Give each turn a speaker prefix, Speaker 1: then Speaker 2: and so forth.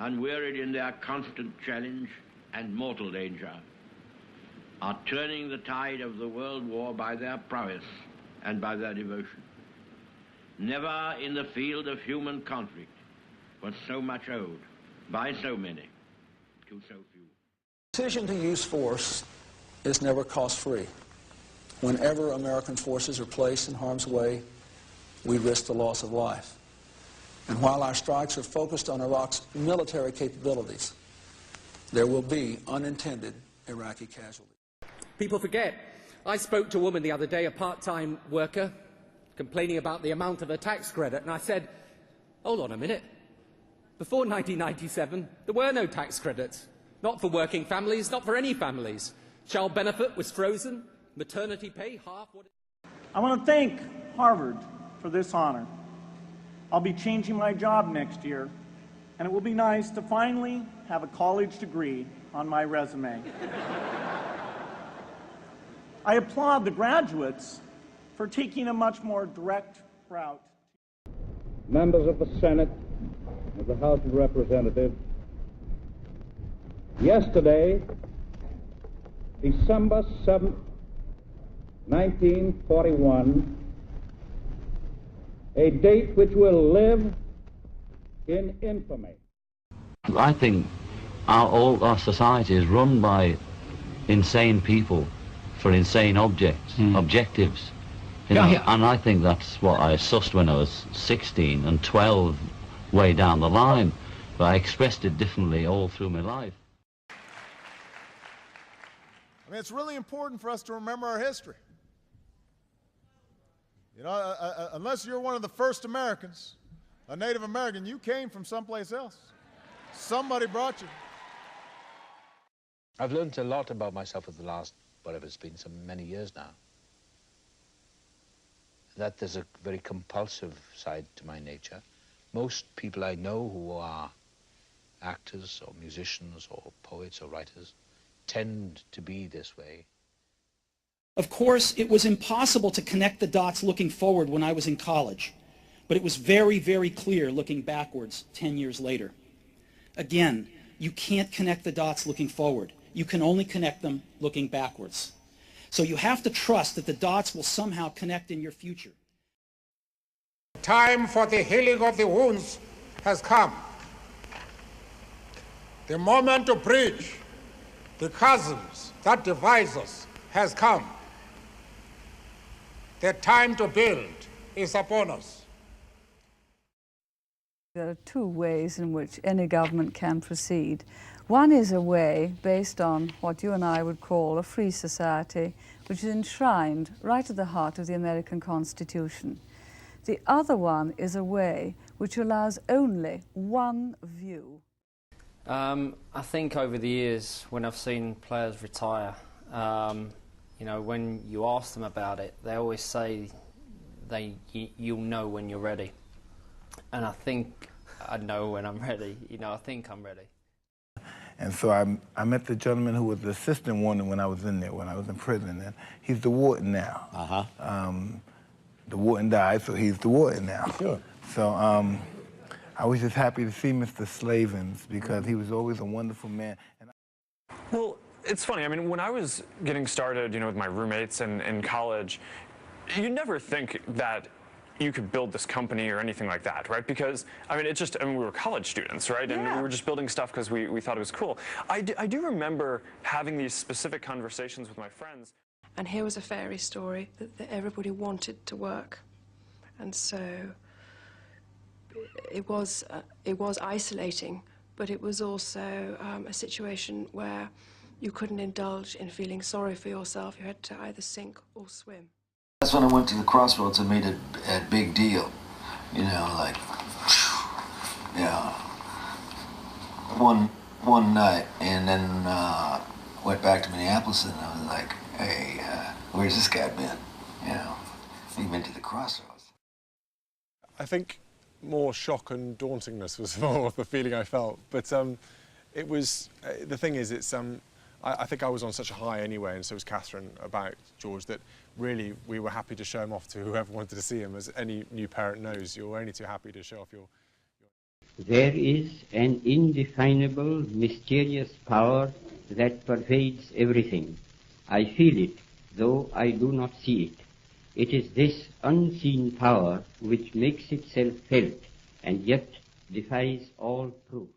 Speaker 1: unwearied in their constant challenge and mortal danger, are turning the tide of the world war by their prowess and by their devotion. Never in the field of human conflict was so much owed by so many to so few.
Speaker 2: The decision to use force is never cost-free. Whenever American forces are placed in harm's way, we risk the loss of life. And while our strikes are focused on Iraq's military capabilities, there will be unintended Iraqi casualties.
Speaker 3: People forget. I spoke to a woman the other day, a part-time worker, complaining about the amount of her tax credit, and I said, hold on a minute. Before 1997, there were no tax credits. Not for working families, not for any families. Child benefit was frozen, maternity pay half what it...
Speaker 4: I want to thank Harvard for this honor. I'll be changing my job next year, and it will be nice to finally have a college degree on my resume. I applaud the graduates for taking a much more direct route.
Speaker 5: Members of the Senate, of the House of Representatives, yesterday, December 7th, 1941, a date which will live in infamy.
Speaker 6: I think all our society is run by insane people for insane objectives. You know, and I think that's what I sussed when I was 16 and 12 way down the line, but I expressed it differently all through my life.
Speaker 7: I mean, it's really important for us to remember our history. You know, unless you're one of the first Americans, a Native American, you came from someplace else. Somebody brought you.
Speaker 8: I've learned a lot about myself in the last, whatever it's been, so many years now. That there's a very compulsive side to my nature. Most people I know who are actors or musicians or poets or writers tend to be this way.
Speaker 9: Of course, it was impossible to connect the dots looking forward when I was in college, but it was very, very clear looking backwards 10 years later. Again, you can't connect the dots looking forward. You can only connect them looking backwards. So you have to trust that the dots will somehow connect in your future.
Speaker 10: Time for the healing of the wounds has come. The moment to bridge the chasms that divide us has come. The time to build is upon us.
Speaker 11: There are two ways in which any government can proceed. One is a way based on what you and I would call a free society, which is enshrined right at the heart of the American Constitution. The other one is a way which allows only one view.
Speaker 12: I think over the years, when I've seen players retire, you know, when you ask them about it, they always say you'll know when you're ready. And I think I know when I'm ready. You know, I think I'm ready.
Speaker 13: And so I met the gentleman who was the assistant warden when I was in there, when I was in prison. And he's the warden now. The warden died, so he's the warden now.
Speaker 14: Sure.
Speaker 13: So I was just happy to see Mr. Slavens because he was always a wonderful man.
Speaker 14: Well, it's funny. I mean, when I was getting started, you know, with my roommates and in college, you never think that you could build this company or anything like that, right? Because, I mean, we were college students, right? And we were just building stuff because we thought it was cool. I do remember having these specific conversations with my friends.
Speaker 15: And here was a fairy story that everybody wanted to work. And so it was isolating, but it was also a situation where you couldn't indulge in feeling sorry for yourself. You had to either sink or swim.
Speaker 16: That's when I went to the Crossroads and made it a big deal. You know, like, yeah, one night, and then went back to Minneapolis, and I was like, hey, where's this guy been? You know, he been to the Crossroads.
Speaker 17: I think more shock and dauntingness was more of the feeling I felt, but it was, the thing is, it's, I think I was on such a high anyway, and so was Catherine, about George, that really we were happy to show him off to whoever wanted to see him. As any new parent knows, you're only too happy to show off your...
Speaker 18: There is an indefinable, mysterious power that pervades everything. I feel it, though I do not see it. It is this unseen power which makes itself felt and yet defies all proof.